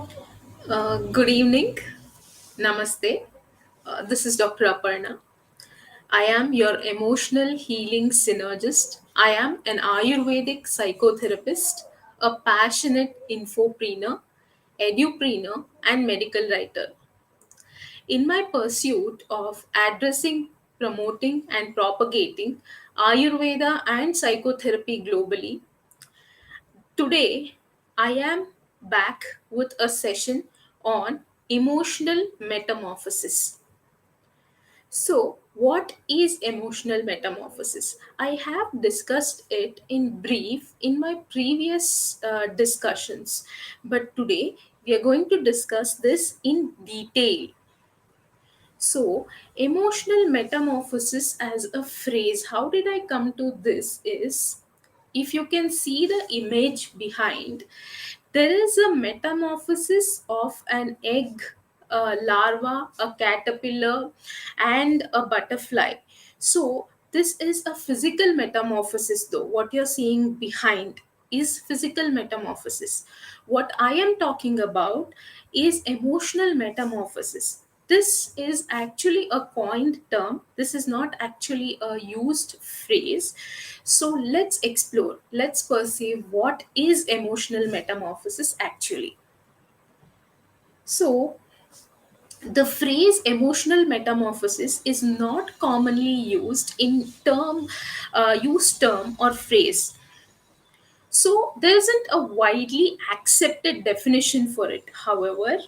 Good evening. Namaste. This is Dr. Aparna. I am your emotional healing synergist. I am an Ayurvedic psychotherapist, a passionate infopreneur, edupreneur, and medical writer. In my pursuit of addressing, promoting, and propagating Ayurveda and psychotherapy globally, today I am back with a session on emotional metamorphosis. So, what is emotional metamorphosis? I have discussed it in brief in my previous discussions, but today we are going to discuss this in detail. So, emotional metamorphosis as a phrase, how did I come to this? Is if you can see the image behind, there is a metamorphosis of an egg, a larva, a caterpillar, and a butterfly. So, this is a physical metamorphosis, though. What you're seeing behind is physical metamorphosis. What I am talking about is emotional metamorphosis. This is actually a coined term. This is not actually a used phrase. So let's explore, let's perceive what is emotional metamorphosis actually. So, the phrase emotional metamorphosis is not commonly used in term or phrase. So there isn't a widely accepted definition for it. However,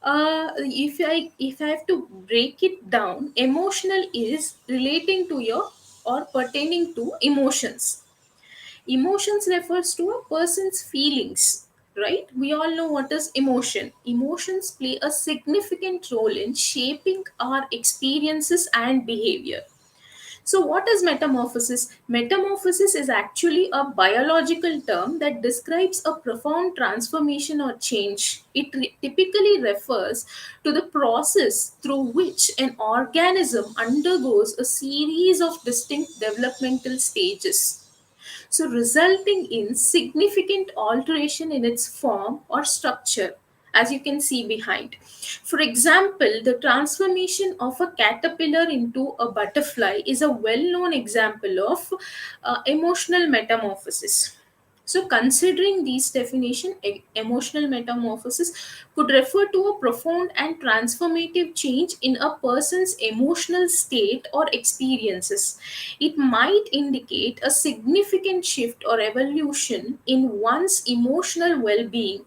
if I have to break it down, emotional is relating to your or pertaining to emotions. Emotions refers to a person's feelings, right? We all know what is emotion. Emotions play a significant role in shaping our experiences and behavior. So, what is metamorphosis? Metamorphosis is actually a biological term that describes a profound transformation or change. It typically refers to the process through which an organism undergoes a series of distinct developmental stages, so resulting in significant alteration in its form or structure, as you can see behind. For example, the transformation of a caterpillar into a butterfly is a well-known example of emotional metamorphosis. So, considering these definition, emotional metamorphosis could refer to a profound and transformative change in a person's emotional state or experiences. It might indicate a significant shift or evolution in one's emotional well-being,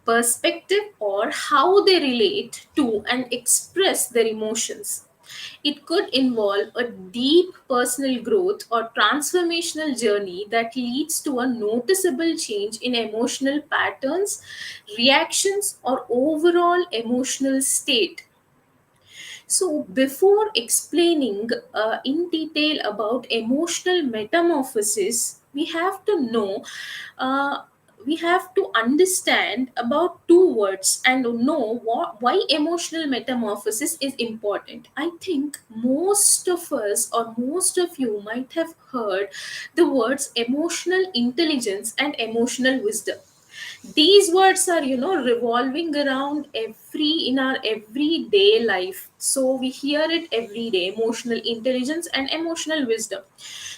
perspective, or how they relate to and express their emotions. It could involve a deep personal growth or transformational journey that leads to a noticeable change in emotional patterns, reactions, or overall emotional state. So, before explaining in detail about emotional metamorphosis, uh, we have to understand about two words and know why emotional metamorphosis is important. I think most of us or most of you might have heard the words emotional intelligence and emotional wisdom. These words are, revolving around every in our everyday life, so we hear it every day: emotional intelligence and emotional wisdom.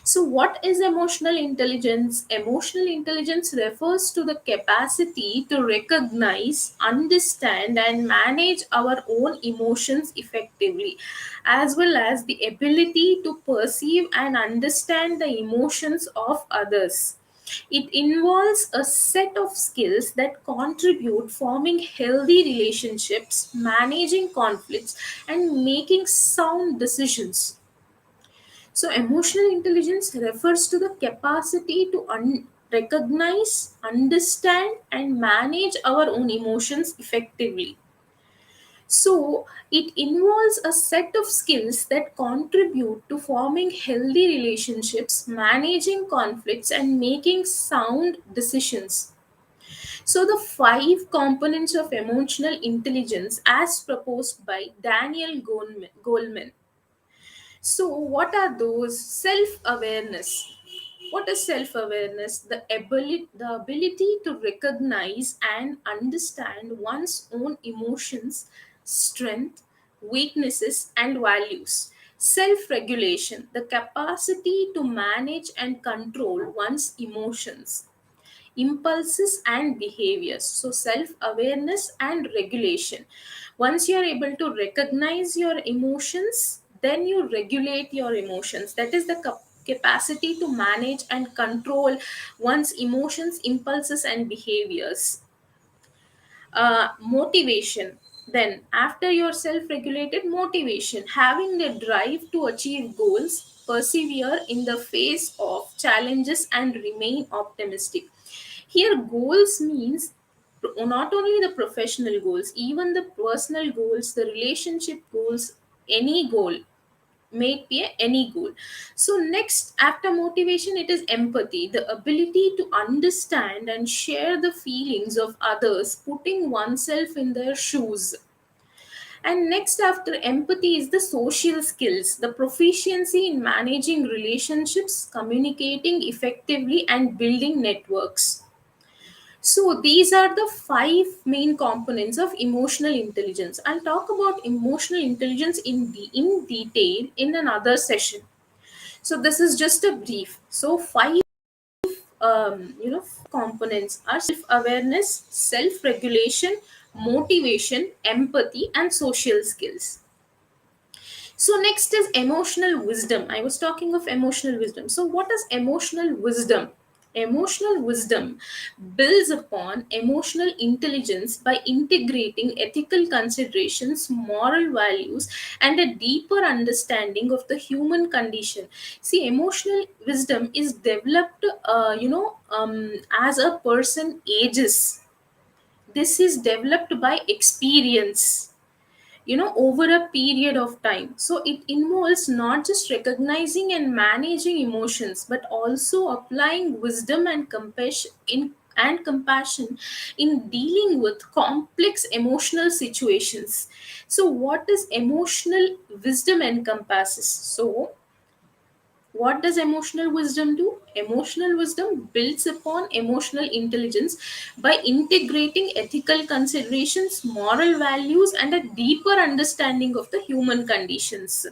So what is emotional intelligence? Emotional intelligence refers to the capacity to recognize, understand, and manage our own emotions effectively, as well as the ability to perceive and understand the emotions of others. It involves a set of skills that contribute forming healthy relationships, managing conflicts, and making sound decisions. So, emotional intelligence refers to the capacity to recognize, understand, and manage our own emotions effectively. So, it involves a set of skills that contribute to forming healthy relationships, managing conflicts, and making sound decisions. So, the five components of emotional intelligence, as proposed by Daniel Goleman. So, what are those? Self awareness. What is self awareness? The ability to recognize and understand one's own emotions, strength, weaknesses, and values. Self regulation, the capacity to manage and control one's emotions, impulses, and behaviors. So self awareness and regulation, once you are able to recognize your emotions, then you regulate your emotions. That is the capacity to manage and control one's emotions, impulses, and behaviors. Motivation, then after you're self-regulated, motivation, having the drive to achieve goals, persevere in the face of challenges, and remain optimistic. Here goals means not only the professional goals, even the personal goals, the relationship goals, any goal, may it be any goal. So next after motivation, it is empathy, the ability to understand and share the feelings of others, putting oneself in their shoes. And next after empathy is the social skills, the proficiency in managing relationships, communicating effectively, and building networks. So these are the five main components of emotional intelligence. I'll talk about emotional intelligence in detail in another session. So this is just a brief. So five components are self awareness, self regulation, motivation, empathy, and social skills. So next is emotional wisdom. I was talking of emotional wisdom. So what is emotional wisdom? Emotional wisdom builds upon emotional intelligence by integrating ethical considerations, moral values, and a deeper understanding of the human condition. See, emotional wisdom is developed, as a person ages. This is developed by experience, over a period of time. So it involves not just recognizing and managing emotions, but also applying wisdom and compassion in dealing with complex emotional situations. So what is emotional wisdom encompasses? So what does emotional wisdom do? Emotional wisdom builds upon emotional intelligence by integrating ethical considerations, moral values, and a deeper understanding of the human conditions.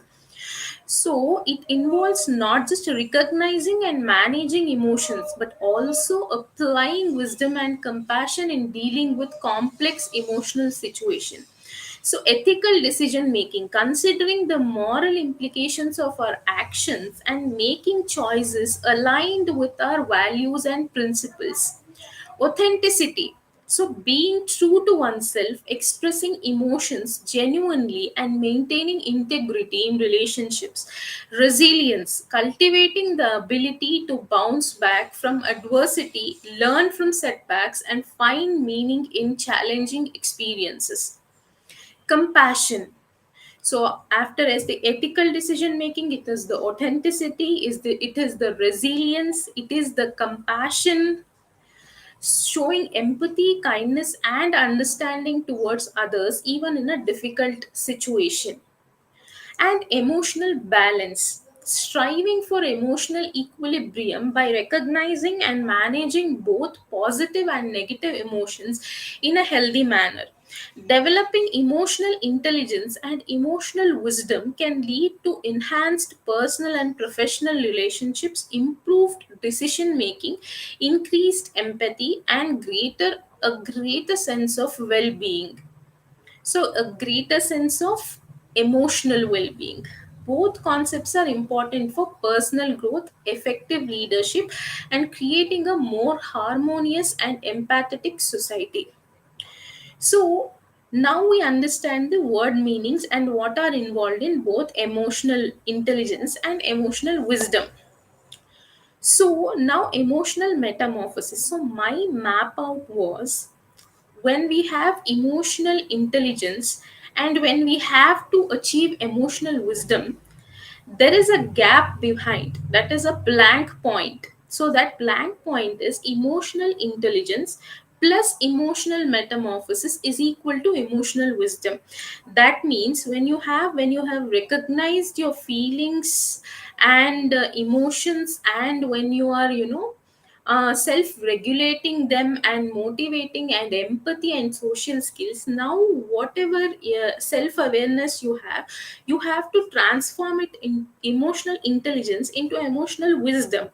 So it involves not just recognizing and managing emotions, but also applying wisdom and compassion in dealing with complex emotional situations. So, ethical decision making, considering the moral implications of our actions and making choices aligned with our values and principles. Authenticity, so being true to oneself, expressing emotions genuinely, and maintaining integrity in relationships. Resilience, cultivating the ability to bounce back from adversity, learn from setbacks, and find meaning in challenging experiences. Compassion, so after as the ethical decision making, it is the authenticity, it is the resilience, it is the compassion, showing empathy, kindness, and understanding towards others even in a difficult situation. And emotional balance, striving for emotional equilibrium by recognizing and managing both positive and negative emotions in a healthy manner. Developing emotional intelligence and emotional wisdom can lead to enhanced personal and professional relationships, improved decision making, increased empathy, and greater sense of well-being. So, a greater sense of emotional well being. Both concepts are important for personal growth, effective leadership, and creating a more harmonious and empathetic society. So, now we understand the word meanings and what are involved in both emotional intelligence and emotional wisdom. So, now emotional metamorphosis. So, my map out was when we have emotional intelligence and when we have to achieve emotional wisdom, there is a gap behind, that is a blank point. So that blank point is emotional intelligence plus emotional metamorphosis is equal to emotional wisdom. That means when you have recognized your feelings and emotions, and when you are self regulating them and motivating and empathy and social skills, now whatever self awareness you have to transform it in emotional intelligence into emotional wisdom.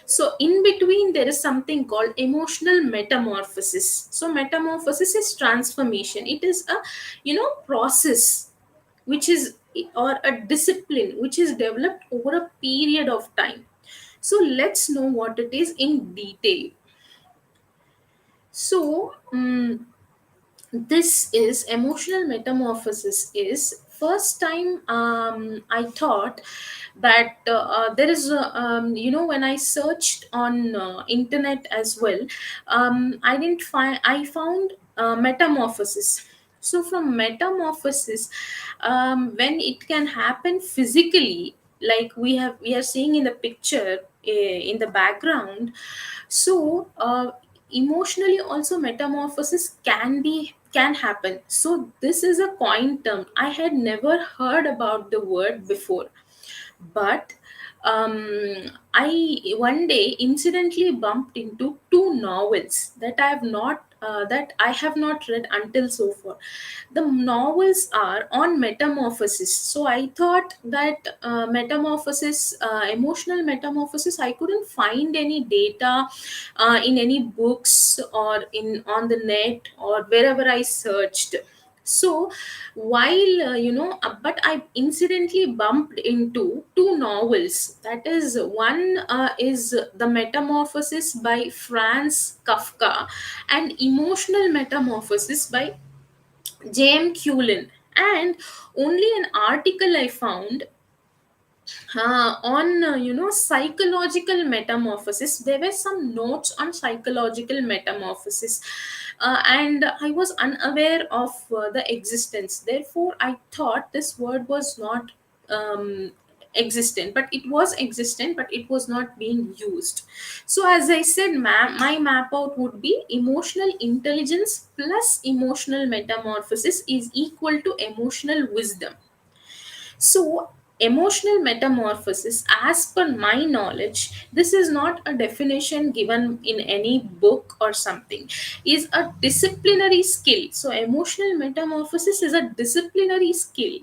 So in between there is something called emotional metamorphosis. So metamorphosis is transformation. It is a process which is, or a discipline which is developed over a period of time. So let's know what it is in detail. So this is emotional metamorphosis is first time I thought that there is when I searched on internet as well, I didn't find I found metamorphosis. So from metamorphosis, when it can happen physically, like we are seeing in the picture in the background. So emotionally also metamorphosis can happen. So this is a coin term, I had never heard about the word before. But I one day incidentally bumped into two novels that I have not read until so far. The novels are on metamorphosis. So I thought that emotional metamorphosis, I couldn't find any data in any books or in on the net or wherever I searched. So while but I incidentally bumped into two novels. That is, one is The Metamorphosis by Franz Kafka, and Emotional Metamorphosis by J.M. Cullen. And only an article I found on psychological metamorphosis. There were some notes on psychological metamorphosis, and I was unaware of the existence. Therefore I thought this word was not existent, but it was existent, but it was not being used. So as I said, my map out would be emotional intelligence plus emotional metamorphosis is equal to emotional wisdom. So, emotional metamorphosis, as per my knowledge, this is not a definition given in any book or something, is a disciplinary skill. So, emotional metamorphosis is a disciplinary skill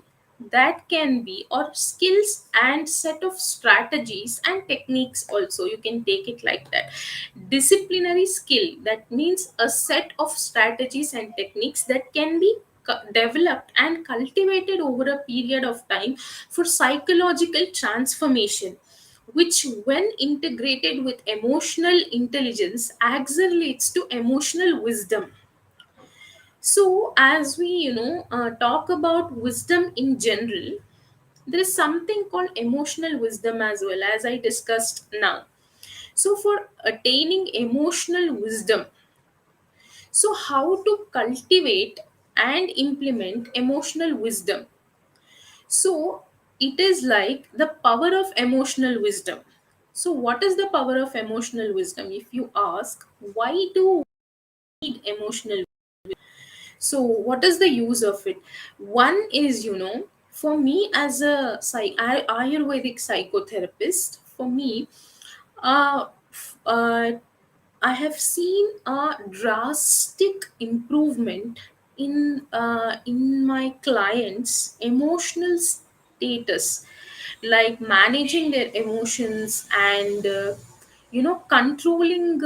that can be, or skills and set of strategies and techniques also, you can take it like that. Disciplinary skill, that means a set of strategies and techniques that can be developed and cultivated over a period of time for psychological transformation, which when integrated with emotional intelligence accelerates to emotional wisdom. So as we talk about wisdom in general, there is something called emotional wisdom as well, as I discussed now. So for attaining emotional wisdom, so how to cultivate and implement emotional wisdom? So it is like the power of emotional wisdom. So what is the power of emotional wisdom? If you ask, why do we need emotional? So what is the use of it? One is, for me as a Ayurvedic psychotherapist, for me, f- I have seen a drastic improvement in my clients' emotional status, like managing their emotions and controlling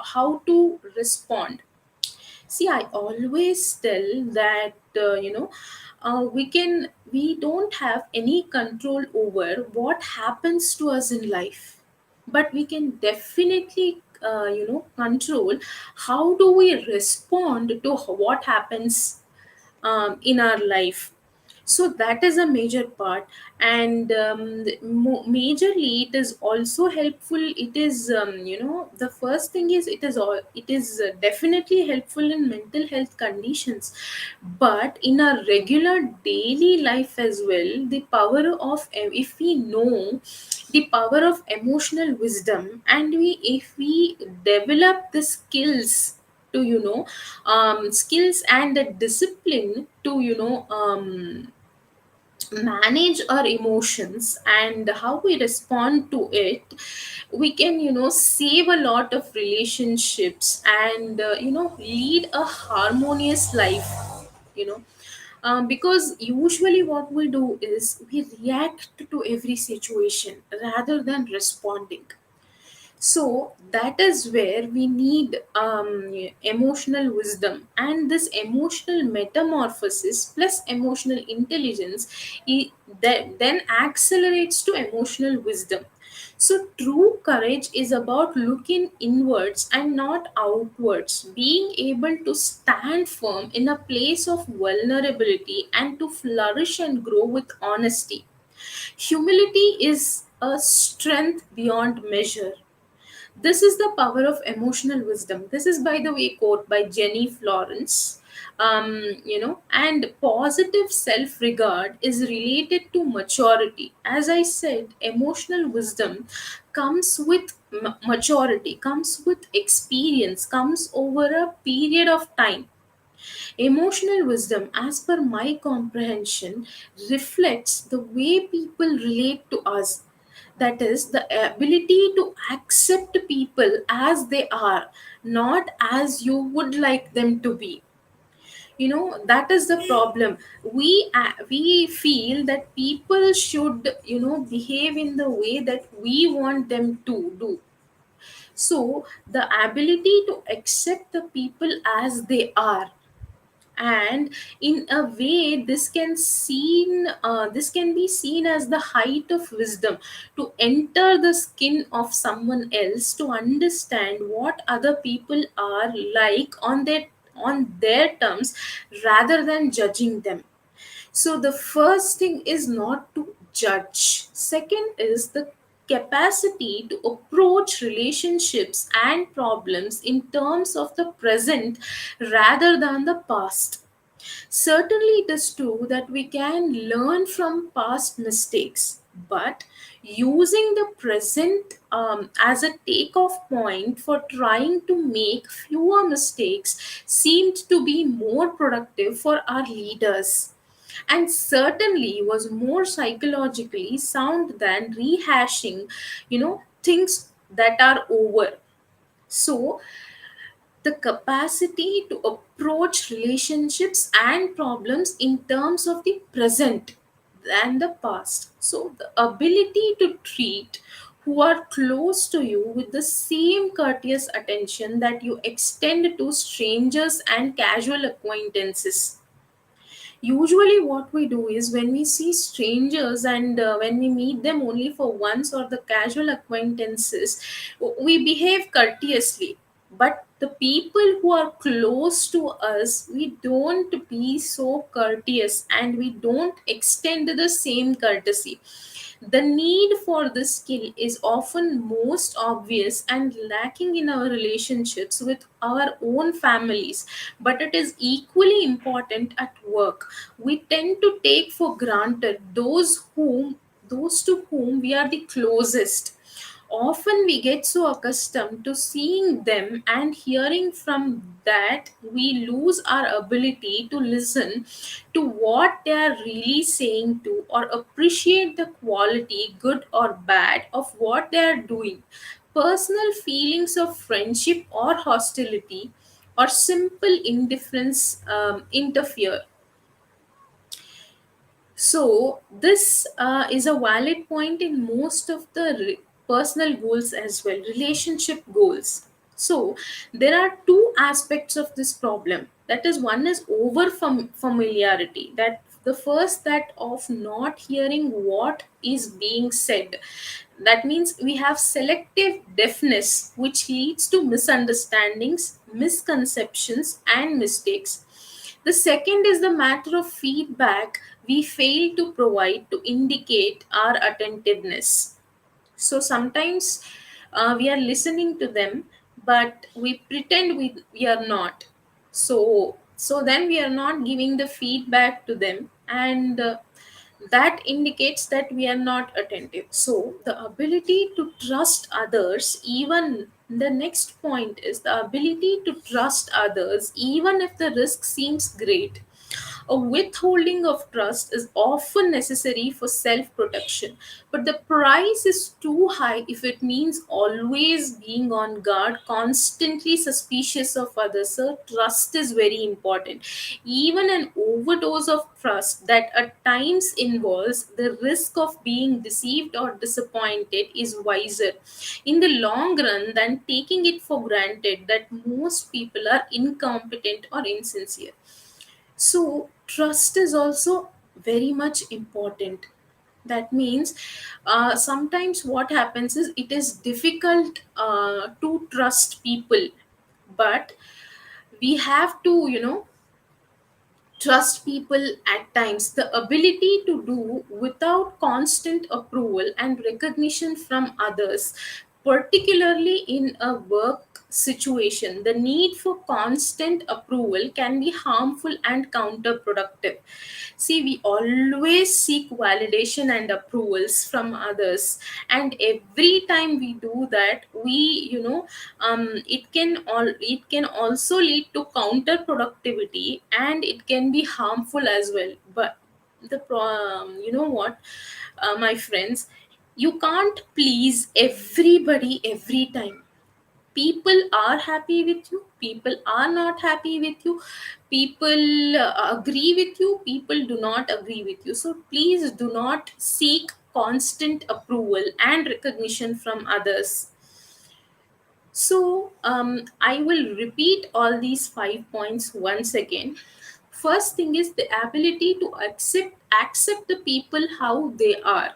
how to respond. See, I always tell that we don't have any control over what happens to us in life, but we can definitely control how do we respond to what happens in our life. So that is a major part. And majorly it is also helpful. It is the first thing is, it is definitely helpful in mental health conditions, but in our regular daily life as well. The power of, if we know the power of emotional wisdom, and we if we develop the skills to skills and the discipline to manage our emotions and how we respond to it, we can save a lot of relationships and lead a harmonious life. you know because usually what we do is we react to every situation rather than responding. So that is where we need emotional wisdom, and this emotional metamorphosis plus emotional intelligence that then accelerates to emotional wisdom. So true courage is about looking inwards and not outwards, being able to stand firm in a place of vulnerability and to flourish and grow with honesty. Humility is a strength beyond measure. This is the power of emotional wisdom. This is, by the way, quote by Jenny Florence. And positive self regard is related to maturity. As I said, emotional wisdom comes with maturity, comes with experience, comes over a period of time. Emotional wisdom, as per my comprehension, reflects the way people relate to us. That is, the ability to accept people as they are, not as you would like them to be. That is the problem. We feel that people should behave in the way that we want them to do. So the ability to accept the people as they are, and in a way this can be seen as the height of wisdom, to enter the skin of someone else, to understand what other people are like on their terms rather than judging them. So the first thing is not to judge. Second is the capacity to approach relationships and problems in terms of the present rather than the past. Certainly, it is true that we can learn from past mistakes, but using the present as a takeoff point for trying to make fewer mistakes seemed to be more productive for our leaders, and certainly was more psychologically sound than rehashing things that are over. So the capacity to approach relationships and problems in terms of the present than the past. So, the ability to treat who are close to you with the same courteous attention that you extend to strangers and casual acquaintances. Usually what we do is when we see strangers and when we meet them only for once or the casual acquaintances, we behave courteously, but the people who are close to us, we don't be so courteous and we don't extend the same courtesy. The need for this skill is often most obvious and lacking in our relationships with our own families, but it is equally important at work. We tend to take for granted those to whom we are the closest. Often we get so accustomed to seeing them and hearing from that we lose our ability to listen to what they are really saying to, or appreciate the quality, good or bad, of what they are doing. Personal feelings of friendship or hostility or simple indifference interfere. So this is a valid point in most of the personal goals as well, relationship goals. So there are two aspects of this problem. That is, one is over familiarity. That the first, that of not hearing what is being said. That means we have selective deafness, which leads to misunderstandings, misconceptions, and mistakes. The second is the matter of feedback we fail to provide to indicate our attentiveness. So sometimes we are listening to them, but we pretend we are not. So then we are not giving the feedback to them, and that indicates that we are not attentive. So the ability to trust others, even The next point is the ability to trust others even if the risk seems great. A withholding of trust is often necessary for self protection, but the price is too high if it means always being on guard, constantly suspicious of others. So, trust is very important. Even an overdose of trust that at times involves the risk of being deceived or disappointed is wiser in the long run than taking it for granted that most people are incompetent or insincere. So, trust is also very much important. That means sometimes what happens is it is difficult to trust people, but we have to, trust people at times. The ability to do without constant approval and recognition from others, particularly in a work situation, the need for constant approval can be harmful and counterproductive. See, we always seek validation and approvals from others, and every time we do that, it can also lead to counterproductivity, and it can be harmful as well. But you know what, my friends, you can't please everybody every time. People are happy with you, people are not happy with you, people agree with you, people do not agree with you. So please do not seek constant approval and recognition from others. So I will repeat all these 5 points once again. First thing is the ability to accept the people how they are,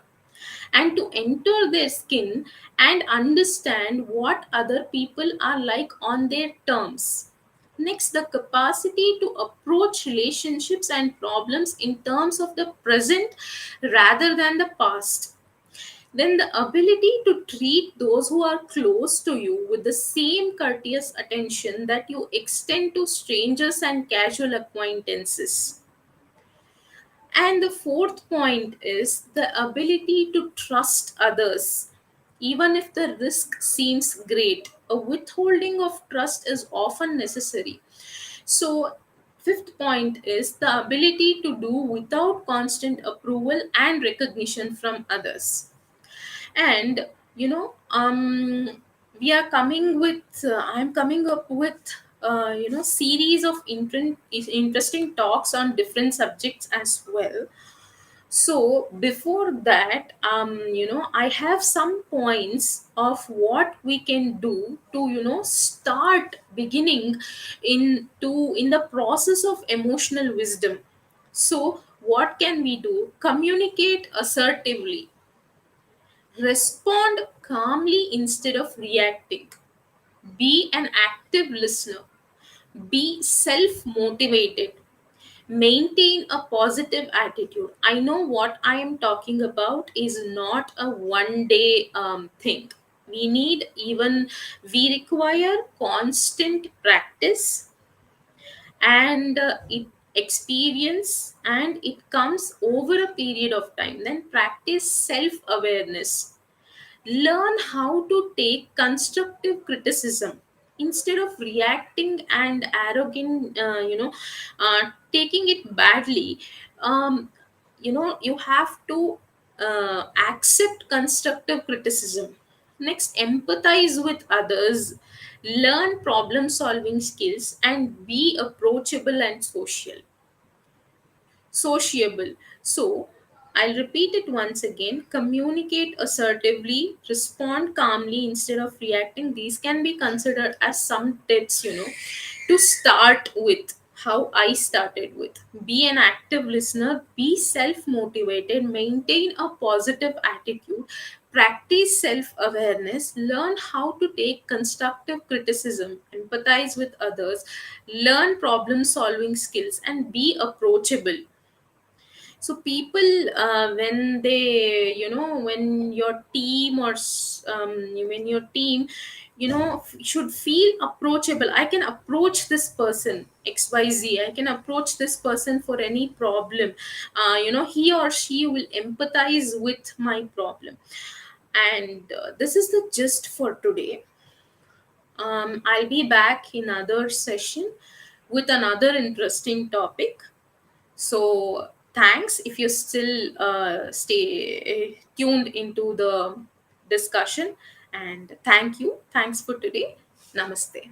and to enter their skin and understand what other people are like on their terms. Next, the capacity to approach relationships and problems in terms of the present rather than the past. Then, the ability to treat those who are close to you with the same courteous attention that you extend to strangers and casual acquaintances. And the fourth point is the ability to trust others, even if the risk seems great. A withholding of trust is often necessary. So, fifth point is the ability to do without constant approval and recognition from others. And we are coming with I'm coming up with series of interesting talks on different subjects as well. So before that, I have some points of what we can do to, start beginning in the process of emotional wisdom. So what can we do? Communicate assertively, respond calmly instead of reacting, be an active listener, be self motivated, maintain a positive attitude. I know what I am talking about is not a one day thing. We require constant practice and it experience, and it comes over a period of time. Then practice self awareness. Learn how to take constructive criticism instead of reacting and arrogant, taking it badly. You have to accept constructive criticism. Next, empathize with others, learn problem solving skills, and be approachable and sociable. So, I'll repeat it once again. Communicate assertively, respond calmly instead of reacting. These can be considered as some tips, to start with. How I started with. Be an active listener, be self motivated, maintain a positive attitude, practice self awareness, learn how to take constructive criticism, empathize with others, learn problem solving skills, and be approachable. So people, when they, when your team when your team, should feel approachable. I can approach this person XYZ, I can approach this person for any problem. He or she will empathize with my problem. And this is the gist for today. I'll be back in another session with another interesting topic. So thanks if you still stay tuned into the discussion, and thanks for today. Namaste.